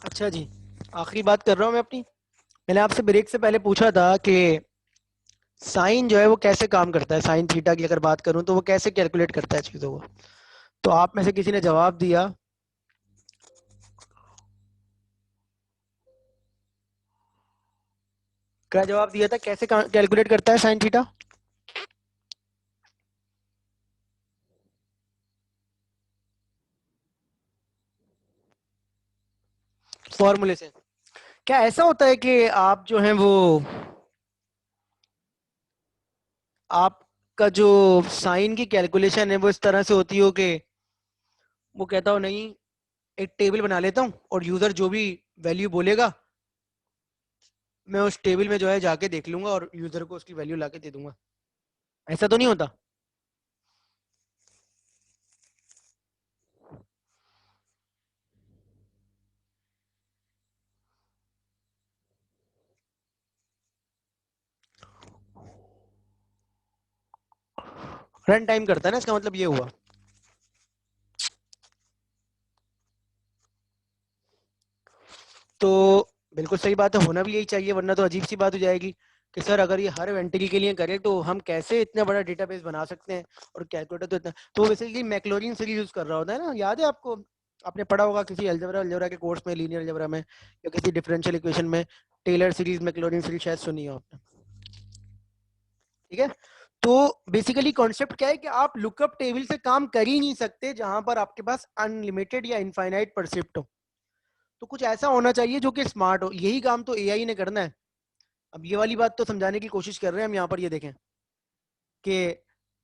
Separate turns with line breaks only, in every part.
अच्छा जी, आखिरी बात कर रहा हूँ मैं अपनी। मैंने आपसे ब्रेक से पहले पूछा था कि साइन जो है वो कैसे काम करता है, साइन थीटा की अगर बात करूँ तो वो कैसे कैलकुलेट करता है चीज़ों को। तो आप में से किसी ने जवाब दिया, क्या जवाब दिया था, कैसे कैलकुलेट करता है साइन थीटा? फॉर्मूले से। क्या ऐसा होता है कि आप जो है वो आपका जो साइन की कैलकुलेशन है वो इस तरह से होती हो कि वो कहता हो नहीं, एक टेबल बना लेता हूँ और यूजर जो भी वैल्यू बोलेगा मैं उस टेबल में जो है जाके देख लूंगा और यूजर को उसकी वैल्यू लाके दे दूंगा? ऐसा तो नहीं होता? रन टाइम करता है ना, इसका मतलब ये हुआ। तो बिल्कुल सही बात है, होना भी यही चाहिए, वरना तो अजीब सी बात हो जाएगी कि सर अगर ये हर वेंटिकल के लिए करे तो हम कैसे इतना बड़ा डेटाबेस बना सकते हैं, और कैलकुलेटर तो इतना। तो बेसिकली मैक्लॉरिन सीरीज यूज कर रहा होता है ना, याद है आपको? आपने पढ़ा होगा किसी अलजेब्रा अलजेब्रा के कोर्स में, लीनियर अलजेब्रा में या किसी डिफरेंशियल इक्वेशन में, टेलर सीरीज मैक्लॉरिन सीरीज शायद सुनी हो आपने। ठीक है। तो बेसिकली कॉन्सेप्ट क्या है कि आप लुकअप टेबल से काम कर ही नहीं सकते जहां पर आपके पास अनलिमिटेड या इनफाइनाइट परसिप्ट हो। तो कुछ ऐसा होना चाहिए जो कि स्मार्ट हो, यही काम तो एआई ने करना है। अब ये वाली बात तो समझाने की कोशिश कर रहे हैं हम यहाँ पर, ये देखें कि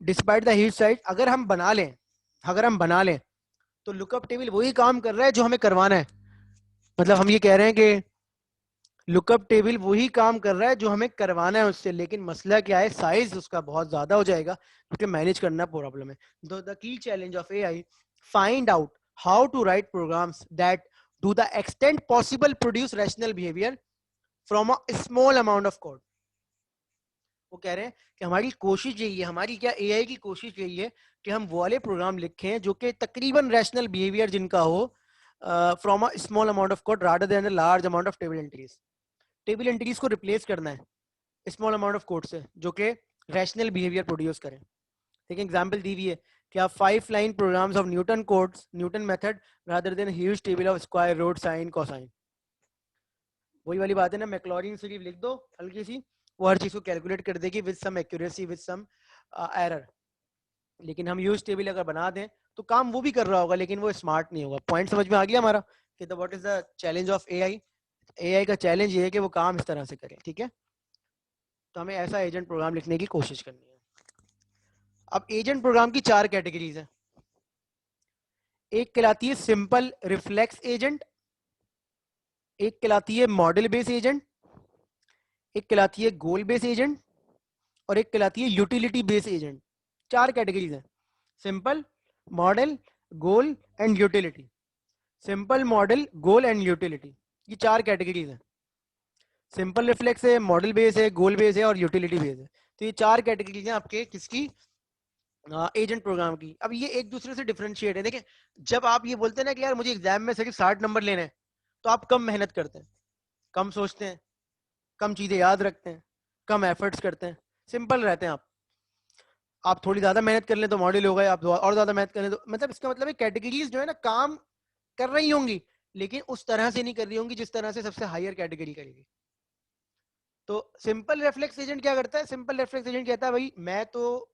डिस्पाइट द हीट साइड अगर हम बना लें तो लुकअप टेबल वही काम कर रहा है जो हमें करवाना है। मतलब हम ये कह रहे हैं कि लुकअप टेबल वही काम कर रहा है जो हमें करवाना है उससे, लेकिन मसला क्या है, साइज उसका बहुत ज्यादा हो जाएगा क्योंकि मैनेज करना प्रॉब्लम है। The key challenge of AI, find out how to write programs that to the extent possible produce rational behaviour from a small amount of code. वो कह रहे हैं कि हमारी कोशिश यही है, हमारी क्या एआई की कोशिश यही है कि हम वो वाले प्रोग्राम लिखें जो कि तकरीबन रैशनल बिहेवियर जिनका हो from a small amount of code rather than a large amount of table entries. Table entries को रिप्लेस करना है स्मॉल अमाउंट ऑफ कोड से जो कि रैशनल बिहेवियर प्रोड्यूस करें। ठीक है, एग्जांपल दी हुई है कि आप 5 line programs of Newton codes Newton method rather than huge table of square root sine cosine. वही वाली बात है ना, मैक्लॉरिन सीरीज लिख दो हल्की सी, वो हर चीज को कैलकुलेट कर देगी with some accuracy with some error. लेकिन हम यूज टेबल अगर बना दें तो काम वो भी कर रहा होगा लेकिन वो स्मार्ट नहीं होगा। पॉइंट समझ में आ गया हमारा कि what is the challenge of AI? AI का चैलेंज ये है कि वो काम इस तरह से करे। ठीक है, तो हमें ऐसा एजेंट प्रोग्राम लिखने की कोशिश करनी है। अब एजेंट प्रोग्राम की 4 कैटेगरीज हैं। एक कहलाती है सिंपल रिफ्लेक्स एजेंट, एक कहलाती है मॉडल बेस एजेंट, एक कहलाती है गोल बेस एजेंट, और एक कहलाती है यूटिलिटी बेस एजेंट। 4 कैटेगरीज हैं, simple, model, goal and utility. Simple, model, goal and utility, ये 4 कैटेगरीज हैं। सिंपल रिफ्लेक्स है, मॉडल बेस है, गोल बेस है और यूटिलिटी बेस है। तो ये 4 कैटेगरीज हैं आपके किसकी, एजेंट प्रोग्राम की। अब ये एक दूसरे से डिफरेंशिएट है। देखिए, जब आप ये बोलते हैं ना कि यार मुझे एग्जाम में सिर्फ 60 नंबर लेने हैं, तो आप कम मेहनत करते हैं, कम सोचते हैं, कम चीजें याद रखते हैं, कम एफर्ट्स करते हैं, सिंपल रहते हैं आप। आप थोड़ी ज्यादा मेहनत कर लें तो मॉडल हो गए, आप और ज्यादा मेहनत कर लें तो, मतलब इसका मतलब है कैटेगरीज जो है ना काम कर रही होंगी लेकिन उस तरह से नहीं कर रही होंगी जिस तरह से सबसे हायर कैटेगरी करेगी। तो सिंपल रेफ्लेक्स एजेंट क्या करता है? सिंपल रेफ्लेक्स एजेंट कहता है भाई मैं तो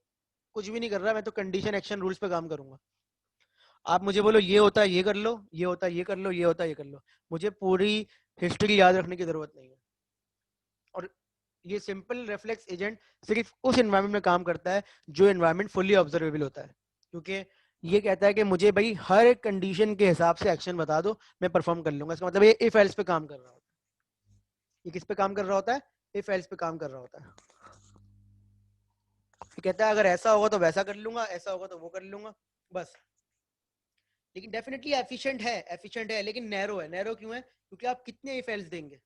कुछ भी नहीं कर रहा, मैं तो कंडीशन एक्शन रूल्स पे काम करूंगा। आप मुझे बोलो ये होता है ये कर लो, ये होता है ये कर लो, ये होता है ये कर लो, मुझे पूरी हिस्ट्री याद रखने की जरूरत नहीं है। और ये सिंपल रेफ्लेक्स एजेंट सिर्फ उस एनवायरनमेंट में काम करता है जो एनवायरनमेंट फुल्ली ऑब्जर्वेबल होता है, क्योंकि ये कहता है कि मुझे भाई हर एक कंडीशन के हिसाब से एक्शन बता दो, मैं परफॉर्म कर लूंगा। इसका मतलब ये इफ एल्स पे काम कर रहा होता है। ये किस पे काम कर रहा होता है? इफ एल्स पे काम कर रहा होता है। ये कहता है अगर ऐसा होगा तो वैसा कर लूंगा, ऐसा होगा तो वो कर लूंगा, बस। लेकिन डेफिनेटली एफिशिएंट है लेकिन नैरो है। नैरो क्यों है? क्योंकि आप कितने इफ एल्स देंगे।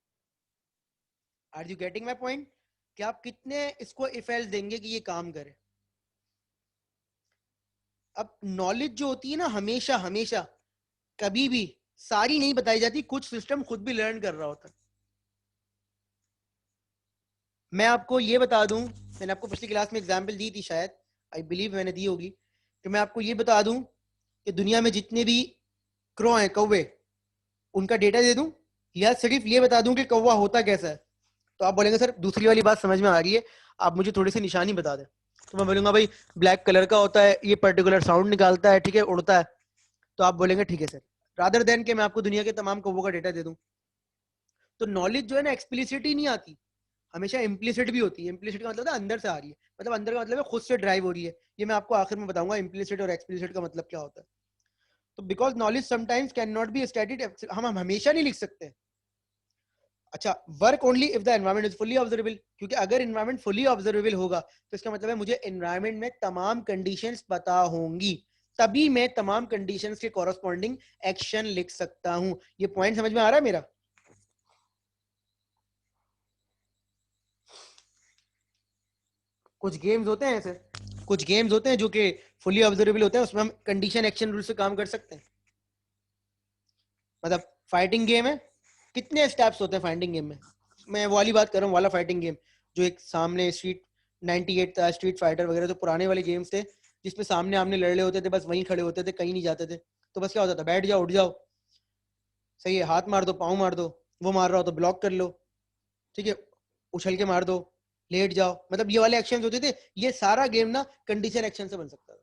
Are you getting my point? कि आप कितने इसको इफ एल्स देंगे कि ये काम करे। अब नॉलेज जो होती है ना, हमेशा हमेशा कभी भी सारी नहीं बताई जाती, कुछ सिस्टम खुद भी लर्न कर रहा होता है। मैं आपको ये बता दूं, मैंने आपको पिछली क्लास में एग्जांपल दी थी शायद, आई बिलीव मैंने दी होगी, कि मैं आपको ये बता दूं कि दुनिया में जितने भी क्रो हैं, कौवे, उनका डेटा दे दूं, या सिर्फ ये बता दूं कि कौवा होता कैसा है? तो आप बोलेंगे सर दूसरी वाली बात समझ में आ रही है, आप मुझे थोड़ी सी निशानी बता दें। तो मैं बोलूंगा भाई ब्लैक कलर का होता है, ये पर्टिकुलर साउंड निकालता है, ठीक है, उड़ता है। तो आप बोलेंगे ठीक है सर, रादर देन कि मैं आपको दुनिया के तमाम कौवों का डेटा दे दूं। तो नॉलेज जो है ना एक्सप्लिसिट ही नहीं आती, हमेशा इम्प्लिसिट भी होती है। इम्प्लिसिट का मतलब है अंदर से आ रही है, मतलब अंदर का मतलब है खुद से ड्राइव हो रही है। ये मैं आपको आखिर में बताऊंगा इम्प्लिसिट और एक्सप्लिसिट का मतलब क्या होता है। तो because knowledge sometimes can not be static, हम हमेशा नहीं लिख सकते। अच्छा, work only if the environment is fully observable, क्योंकि अगर एनवायरनमेंट फुल्ली ऑब्जर्वेबल होगा तो इसका मतलब है मुझे एनवायरनमेंट में तमाम कंडीशंस पता होंगी, तभी मैं तमाम कंडीशंस के कॉरस्पॉन्डिंग एक्शन लिख सकता हूं। ये पॉइंट समझ में आ रहा है मेरा? कुछ गेम्स होते हैं ऐसे, कुछ गेम्स होते हैं जो कि फुल्ली ऑब्जर्वेबल होते हैं, उसमें हम कंडीशन एक्शन रूल से काम कर सकते हैं। मतलब फाइटिंग गेम है, कितने स्टेप्स होते हैं फाइटिंग गेम में? मैं वो वाली बात कर रहा हूँ, वाला फाइटिंग गेम जो एक सामने स्ट्रीट 98 था, स्ट्रीट फाइटर वगैरह, तो पुराने वाले गेम्स थे जिसमें सामने आमने लड़ रहे होते थे, बस वहीं खड़े होते थे, कहीं नहीं जाते थे। तो बस क्या होता था, बैठ जाओ, उठ जाओ, सही है, हाथ मार दो, पाँव मार दो, वो मार रहा हो तो ब्लॉक कर लो, ठीक है, उछल के मार दो, लेट जाओ, मतलब ये वाले एक्शन होते थे। ये सारा गेम ना कंडीशन एक्शन से बन सकता था।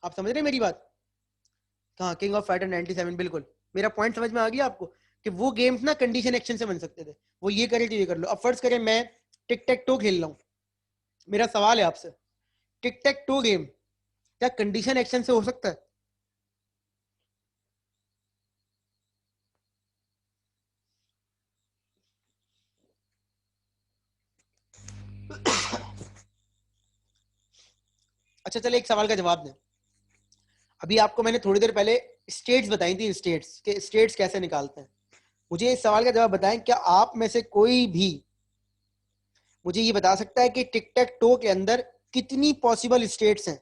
आप समझ रहे हैं मेरी बात? हाँ, किंग ऑफ फाइटर 97, बिल्कुल मेरा पॉइंट समझ में आ गया आपको, कि वो गेम्स ना कंडीशन एक्शन से बन सकते थे। वो ये करे तो ये कर लो। अब फर्ज करें मैं टिक टैक टो खेल रहा हूँ, मेरा सवाल है आपसे, टिक टैक टो गेम क्या कंडीशन एक्शन से हो सकता है? अच्छा चले, एक सवाल का जवाब दें। अभी आपको मैंने थोड़ी देर पहले स्टेट्स बताई थी, स्टेट्स के स्टेट्स कैसे निकालते हैं। मुझे इस सवाल का जवाब बताएं, क्या आप में से कोई भी मुझे ये बता सकता है कि टिक टैक टो के अंदर कितनी पॉसिबल स्टेट्स हैं?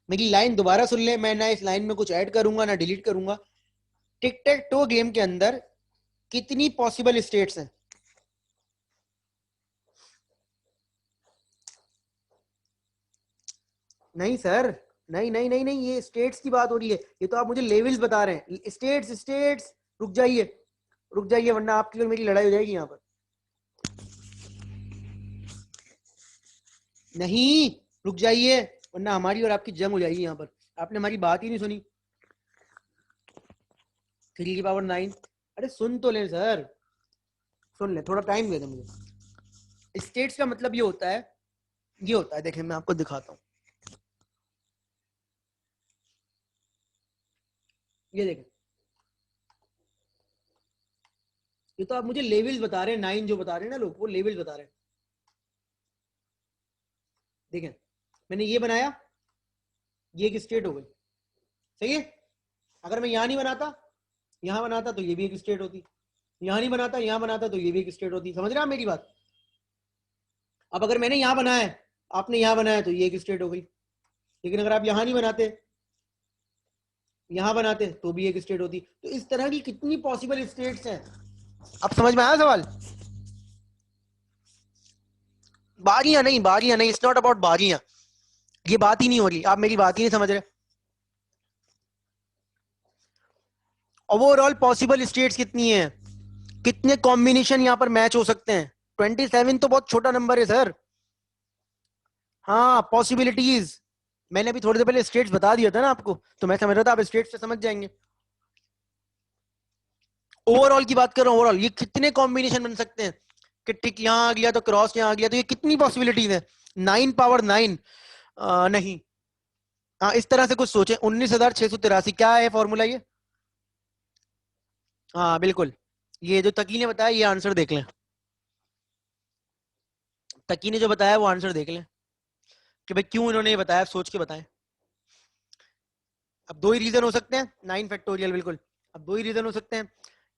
मेरी लाइन दोबारा सुन ले, मैं ना इस लाइन में कुछ ऐड करूंगा ना डिलीट करूंगा। टिक टैक टो गेम के अंदर कितनी पॉसिबल स्टेट्स हैं? नहीं सर, नहीं नहीं नहीं नहीं, ये स्टेट्स की बात हो रही है, ये तो आप मुझे लेवल्स बता रहे हैं। स्टेट्स स्टेट्स, रुक जाइए, रुक जाइए, वरना आपकी और मेरी लड़ाई हो जाएगी यहाँ पर। नहीं, रुक जाइए, वरना हमारी और आपकी जंग हो जाएगी यहाँ पर। आपने हमारी बात ही नहीं सुनी। 3 की पावर 9, अरे सुन तो ले सर, सुन ले, थोड़ा टाइम दे दे मुझे। स्टेट्स का मतलब ये होता है, ये होता है, देखें मैं आपको दिखाता हूँ, ये देखें, ये तो आप मुझे लेवल्स बता रहे हैं, 9 जो बता रहे हैं ना लोग, वो लेवल्स बता रहे हैं। देखें, मैंने ये बनाया, ये एक स्टेट हो गई, सही है। अगर मैं यहाँ नहीं बनाता, यहाँ बनाता, तो ये भी एक स्टेट होती, यहाँ नहीं बनाता, यहाँ बनाता, तो ये भी एक स्टेट होती। समझ रहे हैं आप मेरी बात? अब अगर मैंने यहाँ बनाया है, आपने यहाँ बनाया, तो ये एक स्टेट हो गई। लेकिन अगर आप यहाँ नहीं बनाते, यहाँ बनाते, तो भी एक स्टेट होती। तो इस तरह की कितनी पॉसिबल स्टेट्स हैं? अब समझ में आया सवाल? बारियां नहीं, बारियां नहीं, इट्स नॉट अबाउट बारियां, ये बात ही नहीं हो रही, आप मेरी बात ही नहीं समझ रहे। ओवरऑल पॉसिबल स्टेट्स कितनी है, कितने कॉम्बिनेशन यहाँ पर मैच हो सकते हैं? 27 तो बहुत छोटा नंबर है सर। हाँ, पॉसिबिलिटीज, मैंने अभी थोड़ी देर पहले स्टेट्स बता दिया था ना आपको, तो मैं समझ रहा था आप स्टेट्स से समझ जाएंगे। ओवरऑल की बात कर रहा हूँ, ओवरऑल ये कितने कॉम्बिनेशन बन सकते हैं, कि टिक यहाँ आ गया तो क्रॉस यहाँ आ गया, तो ये कितनी पॉसिबिलिटीज है? 9 पावर 9 नहीं। हाँ, इस तरह से कुछ सोचे, 19,683 क्या है फॉर्मूला ये? हाँ बिल्कुल, ये जो तकी ने बताया, ये आंसर देख लें, तकी ने जो बताया वो आंसर देख लें, कि भाई क्यों इन्होंने ये बताया, सोच के बताएं। अब दो ही रीजन हो सकते हैं, 9 फैक्टोरियल, बिल्कुल। अब दो ही रीजन हो सकते हैं,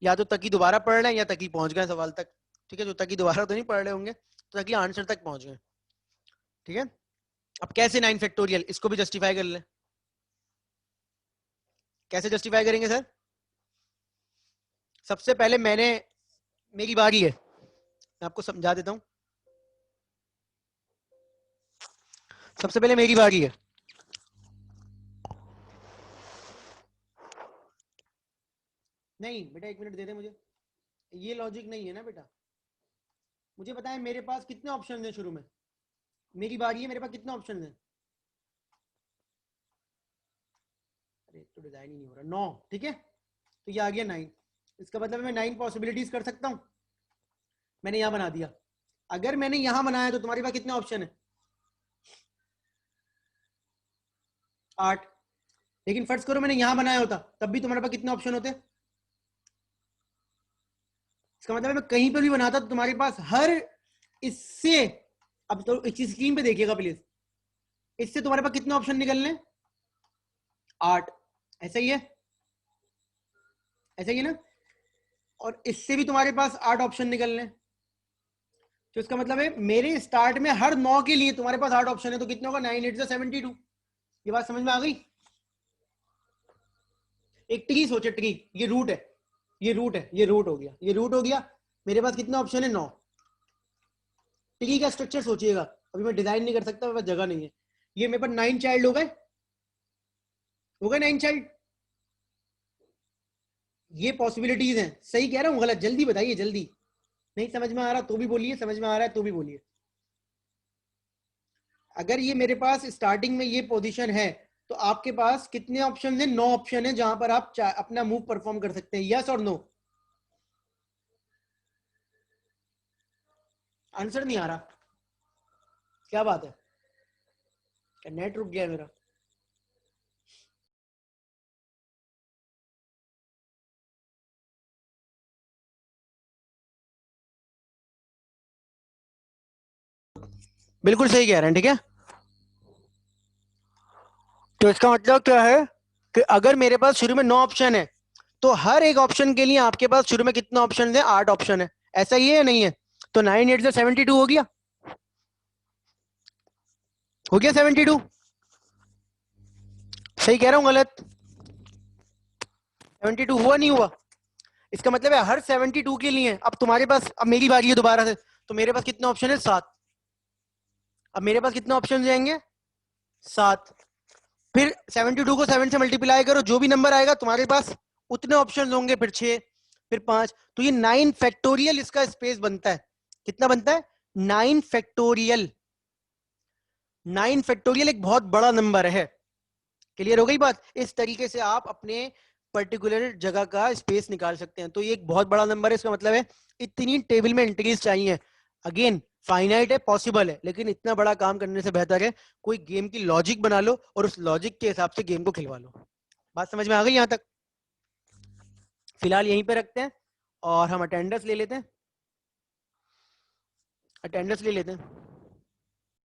या तो तकी दोबारा पढ़ रहे हैं, या तकी पहुंच गए सवाल तक। ठीक है, जो तकी दोबारा तो नहीं पढ़ रहे होंगे, तो तकी आंसर तक पहुंच गए। ठीक है, अब कैसे 9 फैक्टोरियल, इसको भी जस्टिफाई कर ले। कैसे जस्टिफाई करेंगे सर? सबसे पहले मेरी बारी है, मैं आपको समझा देता हूं। सबसे पहले मेरी बारी है। नहीं बेटा, 1 मिनट दे दे मुझे। ये लॉजिक नहीं है ना बेटा। मुझे बताएं मेरे पास कितने ऑप्शन हैं शुरू में। मेरी बारी है, मेरे पास कितने ऑप्शन हैं? अरे तो डिजाइन ही नहीं हो रहा। 9, ठीक है, तो ये आ गया 9। इसका मतलब मैं 9 पॉसिबिलिटीज कर सकता हूं। मैंने यहां बना दिया। अगर मैंने यहां बनाया तो तुम्हारे पास कितने ऑप्शन है? 8। लेकिन फर्ज करो मैंने यहां बनाया होता, तब भी तुम्हारे पास कितने ऑप्शन होते? इसका मतलब मैं कहीं पर भी बनाता तो तुम्हारे पास हर इससे, अब तो इस स्क्रीन पे देखिएगा प्लीज, इससे तुम्हारे पास कितने ऑप्शन निकलने? 8। ऐसा ही है, ऐसा ही है ना? और इससे भी तुम्हारे पास 8 ऑप्शन निकलने। तो इसका मतलब है मेरे स्टार्ट में हर 9 के लिए तुम्हारे पास 8 ऑप्शन है, तो कितने होगा? 9 8 72। ये बात समझ में आ गई? एक ट्री सोचे, ट्री, ये रूट है, ये रूट है, ये रूट हो गया, ये रूट हो गया। मेरे पास कितने ऑप्शन है? 9। ट्री का स्ट्रक्चर सोचिएगा, अभी मैं डिजाइन नहीं कर सकता, मेरे पास जगह नहीं है। ये मेरे पास 9 चाइल्ड हो गए 9 चाइल्ड। ये पॉसिबिलिटीज हैं। सही कह रहा हूं गलत? जल्दी बताइए, जल्दी। नहीं समझ में आ रहा तो भी बोलिए, समझ में आ रहा है तो भी बोलिए। अगर ये मेरे पास स्टार्टिंग में ये पोजीशन है, तो आपके पास कितने ऑप्शन है? 9 ऑप्शन है, जहां पर आप अपना मूव परफॉर्म कर सकते हैं। यस और नो? आंसर नहीं आ रहा, क्या बात है? क्या नेट रुक गया मेरा? बिल्कुल सही कह रहे हैं, ठीक है। तो इसका मतलब क्या है कि अगर मेरे पास शुरू में 9 ऑप्शन है, तो हर एक ऑप्शन के लिए आपके पास शुरू में कितने ऑप्शन है? 8 ऑप्शन है। ऐसा ही है या नहीं है? तो 9 8 से 72 हो गया, हो गया 72। सही कह रहा हूं गलत? 72 हुआ नहीं हुआ? इसका मतलब है हर 72 के लिए, अब तुम्हारे पास, अब मेरी बारी है दोबारा से, तो मेरे पास कितने ऑप्शन है? 7। अब मेरे पास कितने ऑप्शन जाएंगे? 7। फिर 72 को 7 से मल्टीप्लाई करो, जो भी नंबर आएगा तुम्हारे पास उतने ऑप्शन होंगे। फिर 6, फिर 5, तो ये 9 फैक्टोरियल इसका स्पेस बनता है। कितना बनता है? 9 फैक्टोरियल। 9 फैक्टोरियल एक बहुत बड़ा नंबर है। क्लियर हो गई बात? इस तरीके से आप अपने पर्टिकुलर जगह का स्पेस निकाल सकते हैं। तो ये एक बहुत बड़ा नंबर है, इसका मतलब है इतनी टेबल में एंट्रीज चाहिए। अगेन फाइनाइट है, पॉसिबल है, लेकिन इतना बड़ा काम करने से बेहतर है कोई गेम की लॉजिक बना लो और उस लॉजिक के हिसाब से गेम को खिलवा लो। बात समझ में आ गई यहां तक? फिलहाल यहीं पे रखते हैं और हम अटेंडेंस ले लेते हैं। अटेंडेंस ले लेते हैं।